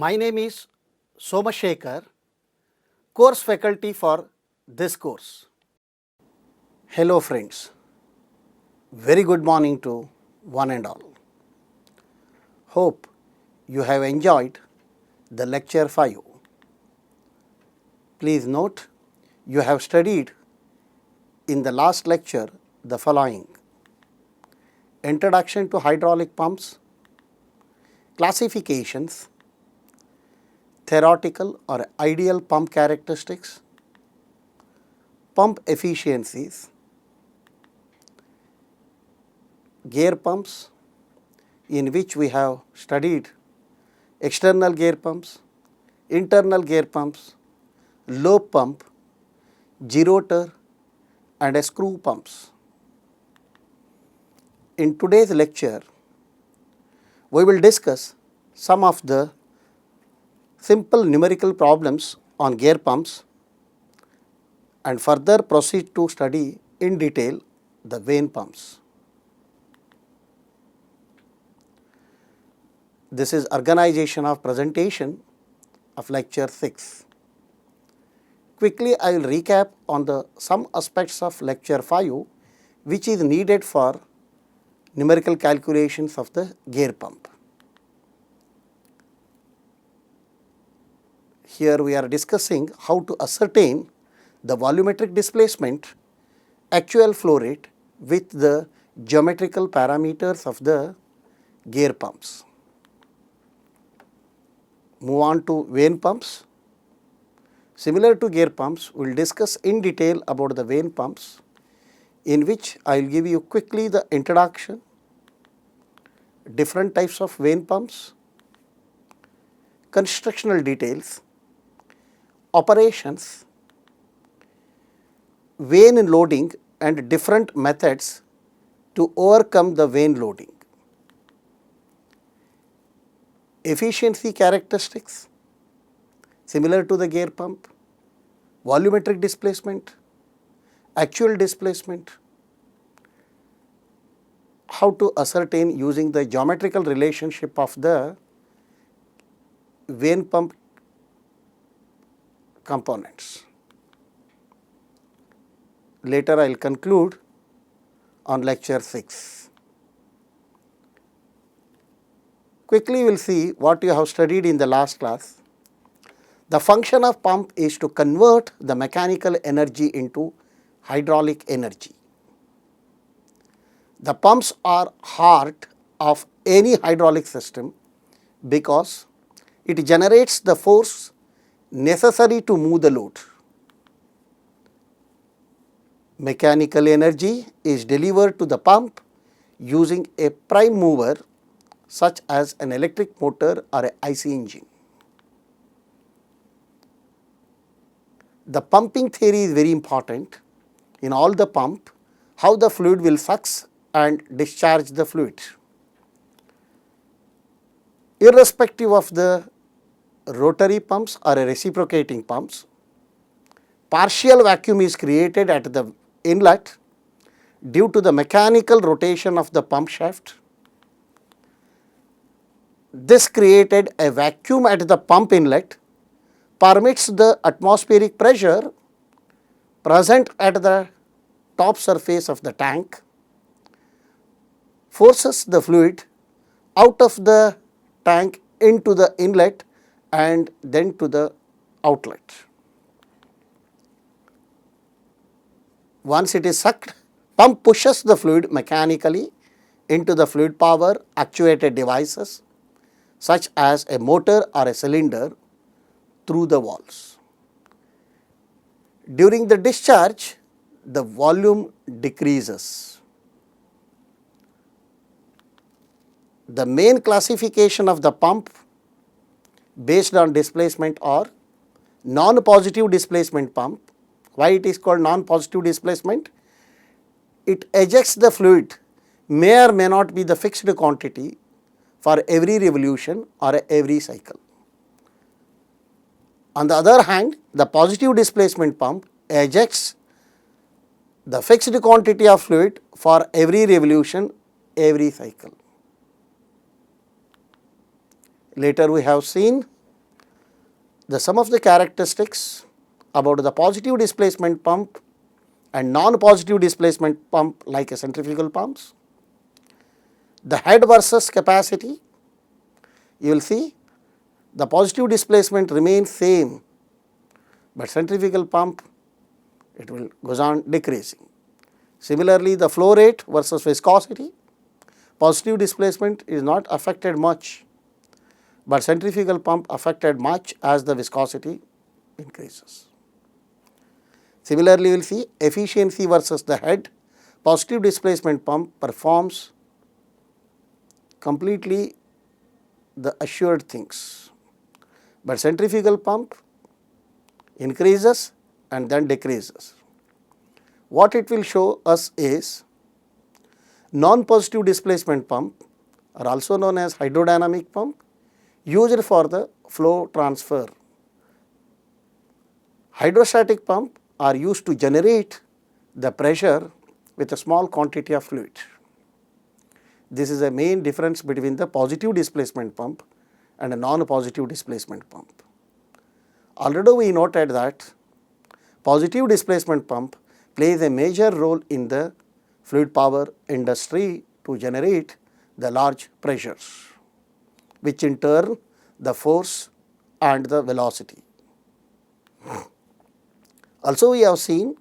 My name is Somashekar, course faculty for this course. Hello friends, very good morning to one and all. Hope you have enjoyed the lecture 5. Please note, you have studied in the last lecture the following: Introduction to hydraulic pumps, classifications, theoretical or ideal pump characteristics, pump efficiencies, gear pumps, in which we have studied external gear pumps, internal gear pumps, lobe pump, gerotor and screw pumps. In today's lecture, we will discuss some of the simple numerical problems on gear pumps and further proceed to study in detail the vane pumps. This is organization of presentation of lecture 6. Quickly, I will recap on the some aspects of lecture 5 which is needed for numerical calculations of the gear pump. Here we are discussing how to ascertain the volumetric displacement, actual flow rate with the geometrical parameters of the gear pumps. Move on to vane pumps. Similar to gear pumps, we will discuss in detail about the vane pumps, in which I will give you quickly the introduction, different types of vane pumps, constructional details, operations, vane loading and different methods to overcome the vane loading, efficiency characteristics similar to the gear pump, volumetric displacement, actual displacement, how to ascertain using the geometrical relationship of the vane pump components. Later I will conclude on lecture 6. Quickly we will see what you have studied in the last class. The function of pump is to convert the mechanical energy into hydraulic energy. The pumps are heart of any hydraulic system because it generates the force necessary to move the load. Mechanical energy is delivered to the pump using a prime mover such as an electric motor or a IC engine. The pumping theory is very important in all the pump, how the fluid will sucks and discharge the fluid. Irrespective of the rotary pumps or reciprocating pumps, partial vacuum is created at the inlet due to the mechanical rotation of the pump shaft. This created a vacuum at the pump inlet permits the atmospheric pressure present at the top surface of the tank, forces the fluid out of the tank into the inlet and then to the outlet. Once it is sucked, pump pushes the fluid mechanically into the fluid power actuated devices such as a motor or a cylinder through the valves. During the discharge, the volume decreases. The main classification of the pump based on displacement are non-positive displacement pump. Why it is called non-positive displacement? It ejects the fluid, may or may not be the fixed quantity for every revolution or every cycle. On the other hand, the positive displacement pump ejects the fixed quantity of fluid for every revolution, every cycle. Later we have seen the sum of the characteristics about the positive displacement pump and non-positive displacement pump like a centrifugal pumps, the head versus capacity, you will see the positive displacement remains same, but centrifugal pump it will goes on decreasing. Similarly, the flow rate versus viscosity, positive displacement is not affected much, but centrifugal pump affected much as the viscosity increases. Similarly, we will see efficiency versus the head, positive displacement pump performs completely the assured things, but centrifugal pump increases and then decreases. What it will show us is non-positive displacement pump are also known as hydrodynamic pump used for the flow transfer. Hydrostatic pump are used to generate the pressure with a small quantity of fluid. This is a main difference between the positive displacement pump and a non-positive displacement pump. Already we noted that positive displacement pump plays a major role in the fluid power industry to generate the large pressures, which in turn the force and the velocity. Also we have seen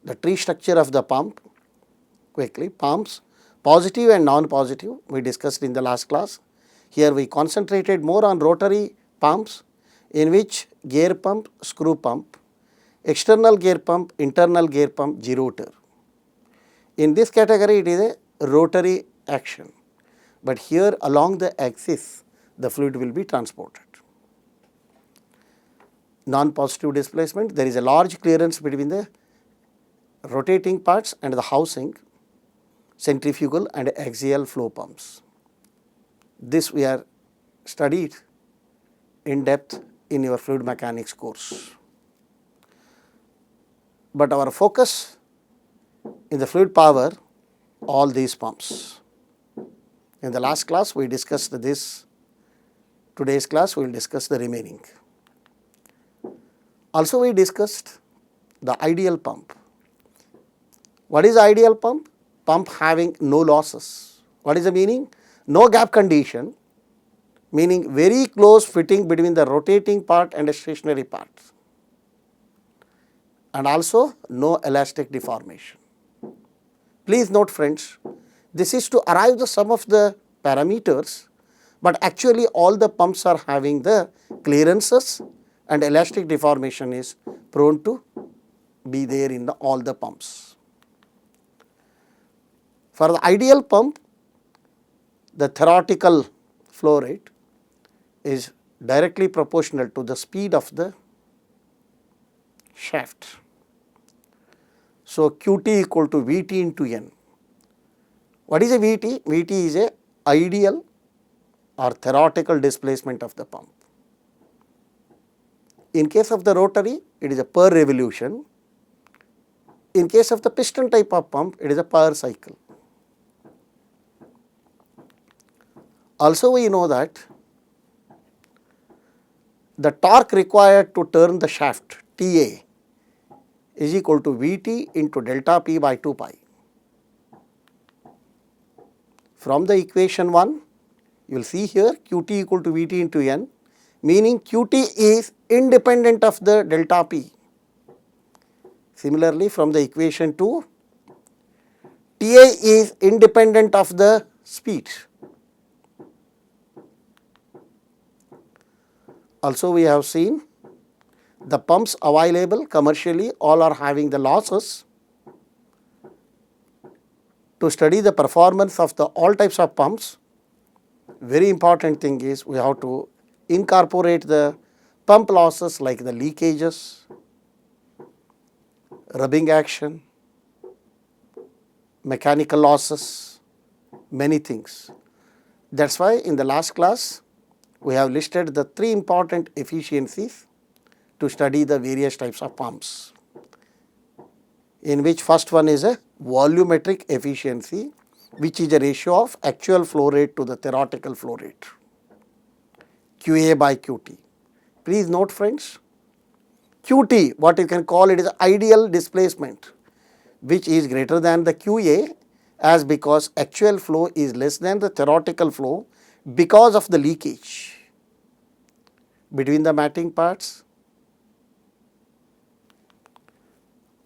the tree structure of the pump quickly. Pumps positive and non-positive we discussed in the last class. Here we concentrated more on rotary pumps in which gear pump, screw pump, external gear pump, internal gear pump, gerotor. In this category it is a rotary action, but here along the axis the fluid will be transported. Non-positive displacement, there is a large clearance between the rotating parts and the housing, centrifugal and axial flow pumps. This we are studied in depth in your fluid mechanics course. But our focus in the fluid power, all these pumps. In the last class we discussed this, today's class we will discuss the remaining. Also we discussed the ideal pump. What is ideal pump? Pump having no losses. What is the meaning? No gap condition, meaning very close fitting between the rotating part and a stationary part, and also no elastic deformation. Please note friends, this is to arrive the sum of the parameters, but actually all the pumps are having the clearances and elastic deformation is prone to be there in all the pumps. For the ideal pump, the theoretical flow rate is directly proportional to the speed of the shaft. So, Qt equal to Vt into N. What is a Vt? Vt is a ideal or theoretical displacement of the pump. In case of the rotary, it is a per revolution. In case of the piston type of pump, it is a per cycle. Also we know that the torque required to turn the shaft TA is equal to Vt into delta P by 2 pi. From the equation 1, you will see here Qt equal to Vt into N, meaning Qt is independent of the delta P. Similarly, from the equation 2, Ta is independent of the speed. Also we have seen the pumps available commercially all are having the losses. To study the performance of the all types of pumps, very important thing is we have to incorporate the pump losses like the leakages, rubbing action, mechanical losses, many things. That is why in the last class we have listed the 3 important efficiencies to study the various types of pumps, in which first one is a volumetric efficiency, which is a ratio of actual flow rate to the theoretical flow rate, QA by QT. Please note friends, QT, what you can call it is ideal displacement, which is greater than the QA, as because actual flow is less than the theoretical flow because of the leakage between the matting parts.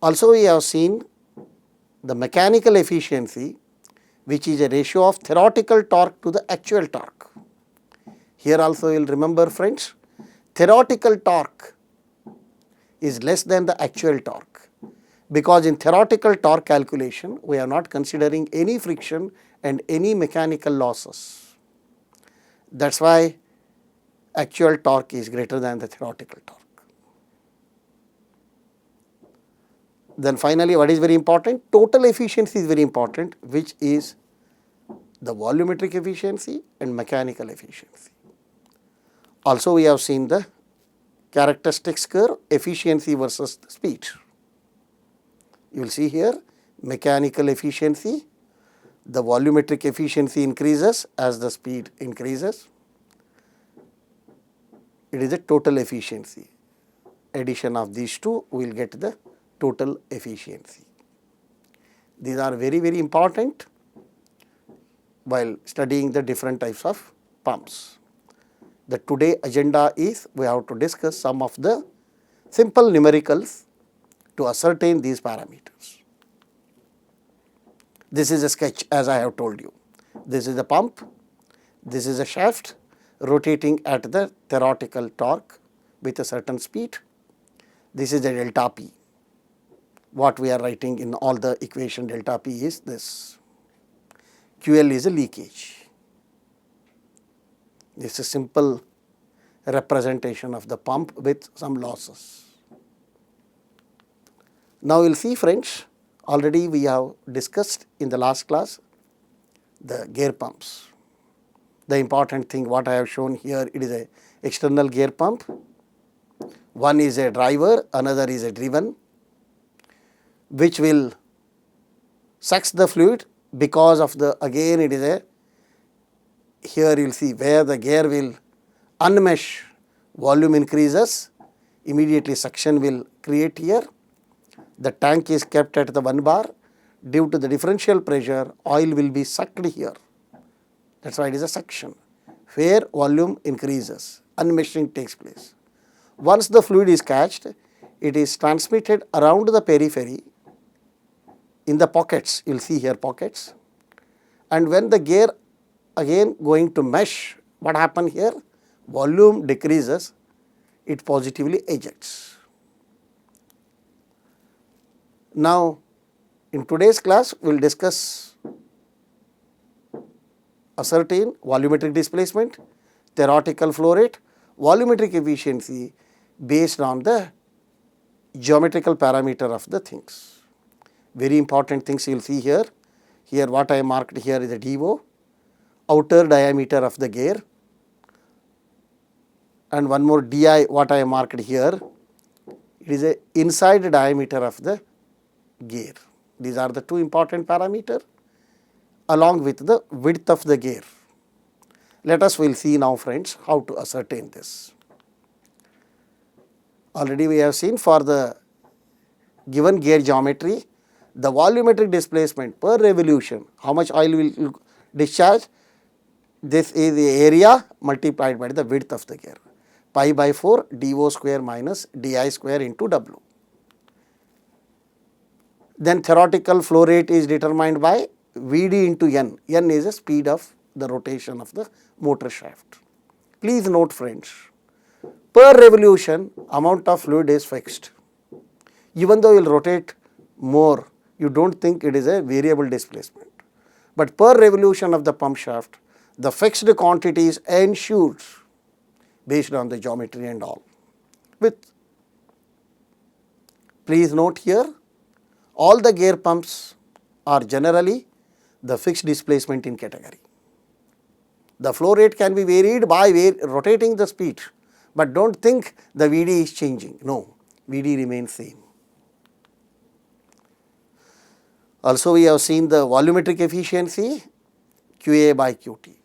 Also we have seen the mechanical efficiency, which is a ratio of theoretical torque to the actual torque. Here also you will remember friends, theoretical torque is less than the actual torque, because in theoretical torque calculation we are not considering any friction and any mechanical losses. That is why actual torque is greater than the theoretical torque. Then finally, what is very important? Total efficiency is very important, which is the volumetric efficiency and mechanical efficiency. Also we have seen the characteristics curve, efficiency versus the speed. You will see here mechanical efficiency, the volumetric efficiency increases as the speed increases. It is a total efficiency. Addition of these two, we will get the total efficiency. These are very, very important while studying the different types of pumps. The today agenda is we have to discuss some of the simple numericals to ascertain these parameters. This is a sketch, as I have told you. This is a pump, this is a shaft rotating at the theoretical torque with a certain speed. This is a delta P. What we are writing in all the equation, delta P is this. QL is a leakage. This is a simple representation of the pump with some losses. Now we will see friends, already we have discussed in the last class the gear pumps. The important thing what I have shown here, it is a external gear pump. One is a driver, another is a driven, which will sucks the fluid because of the, again it is a, here you will see where the gear will unmesh, volume increases, immediately suction will create here. The tank is kept at the 1 bar. Due to the differential pressure, oil will be sucked here. That is why it is a suction, where volume increases, unmeshing takes place. Once the fluid is catched, it is transmitted around the periphery in the pockets, you will see here pockets. And when the gear again going to mesh, what happen here? Volume decreases, it positively ejects. Now, in today's class, we will discuss ascertain volumetric displacement, theoretical flow rate, volumetric efficiency based on the geometrical parameter of the things. Very important things you will see here. Here what I marked here is a DO, outer diameter of the gear, and one more DI what I marked here, it is a inside diameter of the gear. These are the two important parameters along with the width of the gear. Let us will see now friends how to ascertain this. Already we have seen for the given gear geometry, the volumetric displacement per revolution, how much oil will discharge, this is the area multiplied by the width of the gear, pi by 4 DO square minus DI square into W. Then theoretical flow rate is determined by Vd into N. N is the speed of the rotation of the motor shaft. Please note friends, per revolution amount of fluid is fixed. Even though you will rotate more, you do not think it is a variable displacement. But per revolution of the pump shaft, the fixed quantity is ensured based on the geometry and all. Please note here, all the gear pumps are generally the fixed displacement in category. The flow rate can be varied by rotating the speed, but do not think the Vd is changing. No, Vd remains same. Also we have seen the volumetric efficiency QA by QT.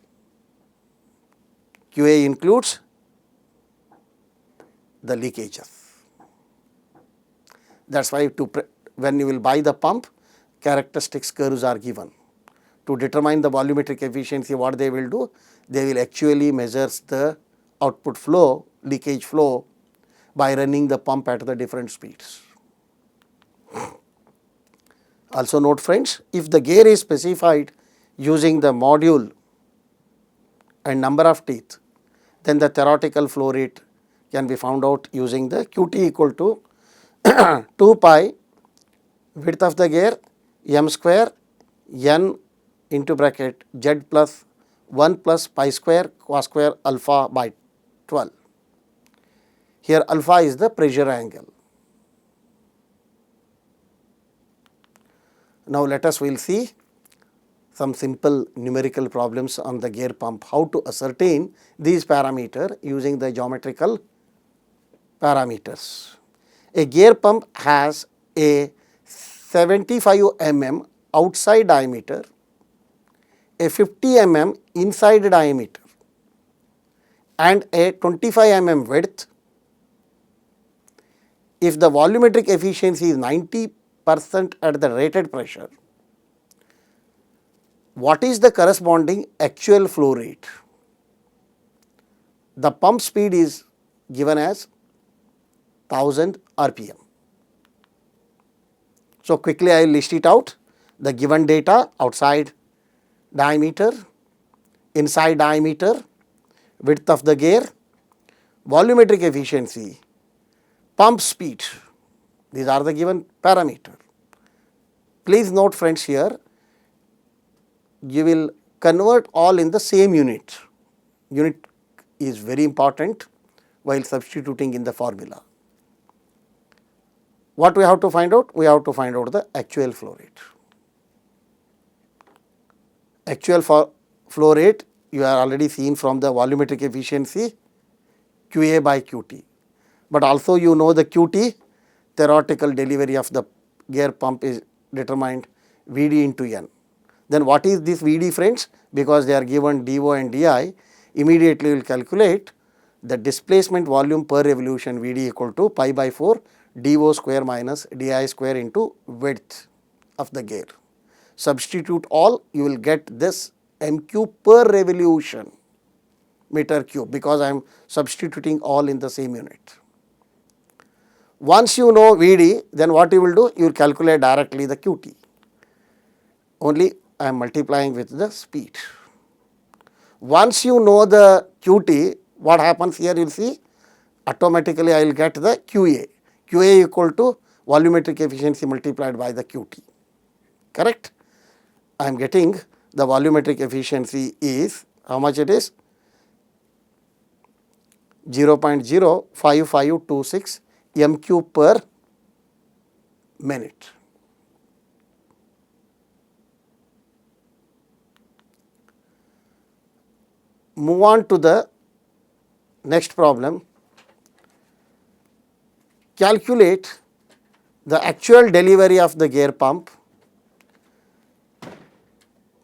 QA includes the leakages. That is why when you will buy the pump, characteristics curves are given. To determine the volumetric efficiency, what they will do? They will actually measure the output flow, leakage flow, by running the pump at the different speeds. Also note friends, if the gear is specified using the module and number of teeth, then the theoretical flow rate can be found out using the Qt equal to 2 pi width of the gear m square n into bracket z plus 1 plus pi square cos square alpha by 12. Here alpha is the pressure angle. Now let us will see some simple numerical problems on the gear pump, how to ascertain these parameters using the geometrical parameters. A gear pump has a 75 mm outside diameter, a 50 mm inside diameter and a 25 mm width. If the volumetric efficiency is 90% at the rated pressure, what is the corresponding actual flow rate? The pump speed is given as 1000 RPM. So quickly I will list it out. The given data: outside diameter, inside diameter, width of the gear, volumetric efficiency, pump speed. These are the given parameters. Please note friends, here you will convert all in the same unit. Unit is very important while substituting in the formula. What we have to find out? We have to find out the actual flow rate. Actual flow rate you are already seen from the volumetric efficiency QA by QT, but also you know the QT, theoretical delivery of the gear pump, is determined Vd into N. Then what is this Vd friends? Because they are given dO and di, immediately we will calculate the displacement volume per revolution Vd equal to pi by 4 dO square minus di square into width of the gear. Substitute all, you will get this m³ per revolution meter cube, because I am substituting all in the same unit. Once you know Vd, then what you will do? You will calculate directly the Qt. Only I am multiplying with the speed. Once you know the Qt, what happens here? You will see automatically I will get the QA. QA equal to volumetric efficiency multiplied by the Qt. Correct? I am getting the volumetric efficiency is, how much it is? 0.05526 m³ per minute. Move on to the next problem. Calculate the actual delivery of the gear pump.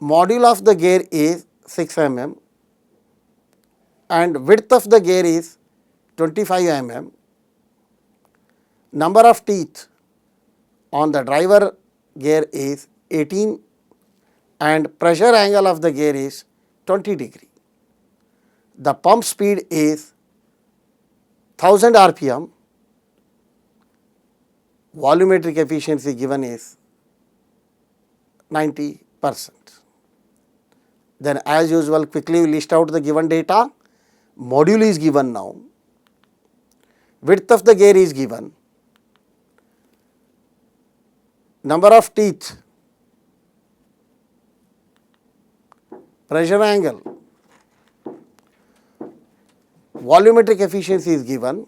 Module of the gear is 6 mm and width of the gear is 25 mm. Number of teeth on the driver gear is 18 and pressure angle of the gear is 20 degree. The pump speed is 1000 RPM. Volumetric efficiency given is 90%. Then as usual, quickly we list out the given data. Module is given now. Width of the gear is given. Number of teeth. Pressure angle. Volumetric efficiency is given.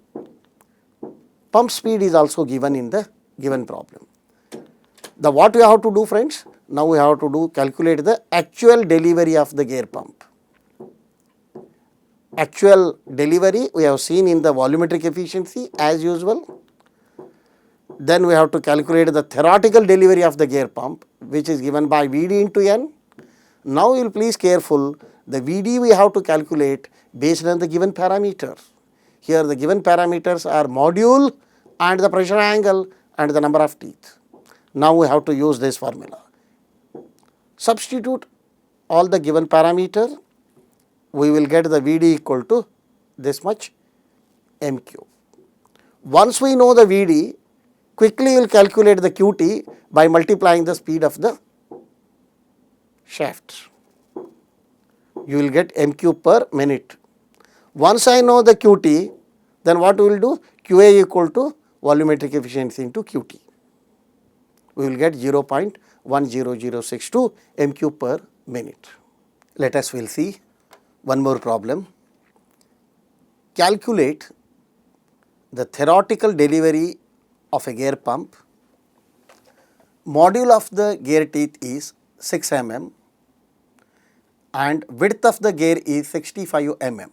Pump speed is also given in the given problem. The what we have to do friends? Now we have to calculate the actual delivery of the gear pump. Actual delivery we have seen in the volumetric efficiency as usual. Then we have to calculate the theoretical delivery of the gear pump, which is given by Vd into N. Now you will please careful, the Vd we have to calculate based on the given parameter. Here the given parameters are module and the pressure angle and the number of teeth. Now we have to use this formula. Substitute all the given parameter, we will get the Vd equal to this much mq. Once we know the Vd, quickly we will calculate the Qt by multiplying the speed of the shaft. You will get mq per minute. Once I know the Qt, then what we will do? Qa equal to volumetric efficiency into Qt. We will get 0.10062 mq per minute. Let us will see one more problem. Calculate the theoretical delivery of a gear pump. Module of the gear teeth is 6 mm and width of the gear is 65 mm.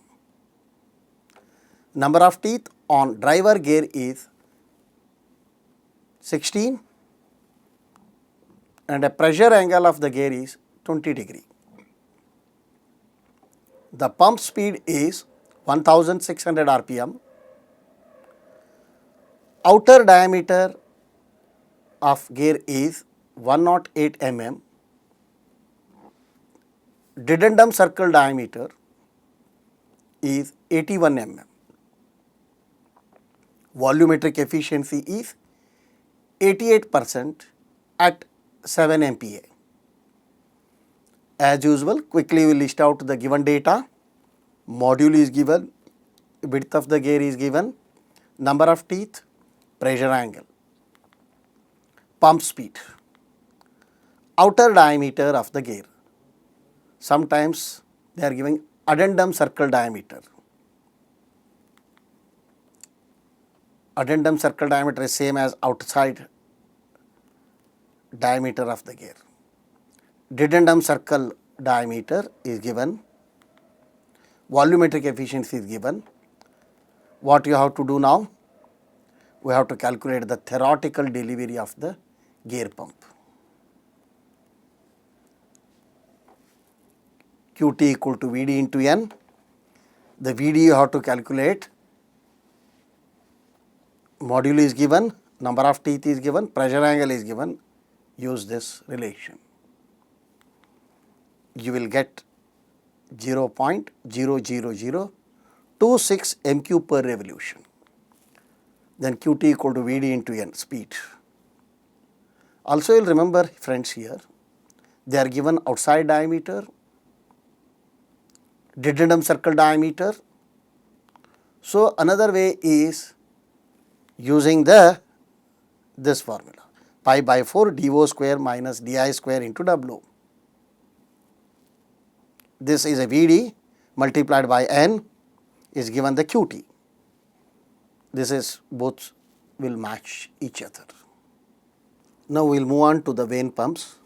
Number of teeth on driver gear is 16 and a pressure angle of the gear is 20 degree. The pump speed is 1600 rpm. Outer diameter of gear is 108 mm. Dedendum circle diameter is 81 mm. Volumetric efficiency is 88% at 7 MPa. As usual, quickly we will list out the given data. Module is given, width of the gear is given, number of teeth, pressure angle, pump speed, outer diameter of the gear. Sometimes they are giving addendum circle diameter. Addendum circle diameter is same as outside diameter of the gear. Dedendum circle diameter is given. Volumetric efficiency is given. What you have to do now? We have to calculate the theoretical delivery of the gear pump. Qt equal to Vd into N. The Vd you have to calculate. Module is given, number of teeth is given, pressure angle is given. Use this relation. You will get 0.00026 mq per revolution. Then Qt equal to Vd into N, speed. Also you will remember friends here, they are given outside diameter, dedendum circle diameter. So another way is using this formula, pi by 4 dO square minus di square into W. This is a Vd multiplied by N is given the Qt. This is both will match each other. Now we will move on to the vane pumps.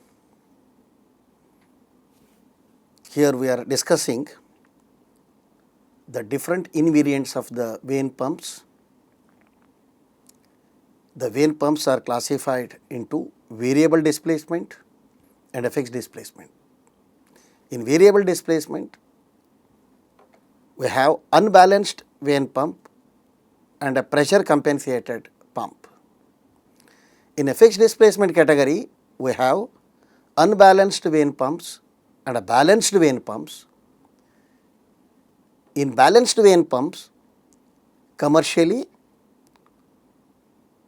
Here we are discussing the different invariants of the vane pumps. The vane pumps are classified into variable displacement and a fixed displacement. In variable displacement, we have unbalanced vane pump and a pressure compensated pump. In a fixed displacement category, we have unbalanced vane pumps and a balanced vane pumps. In balanced vane pumps, commercially,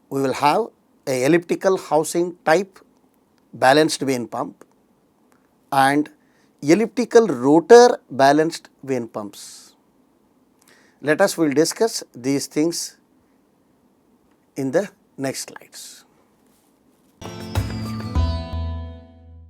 we will have a elliptical housing type balanced vane pump and elliptical rotor balanced vane pumps. Let us will discuss these things in the next slides.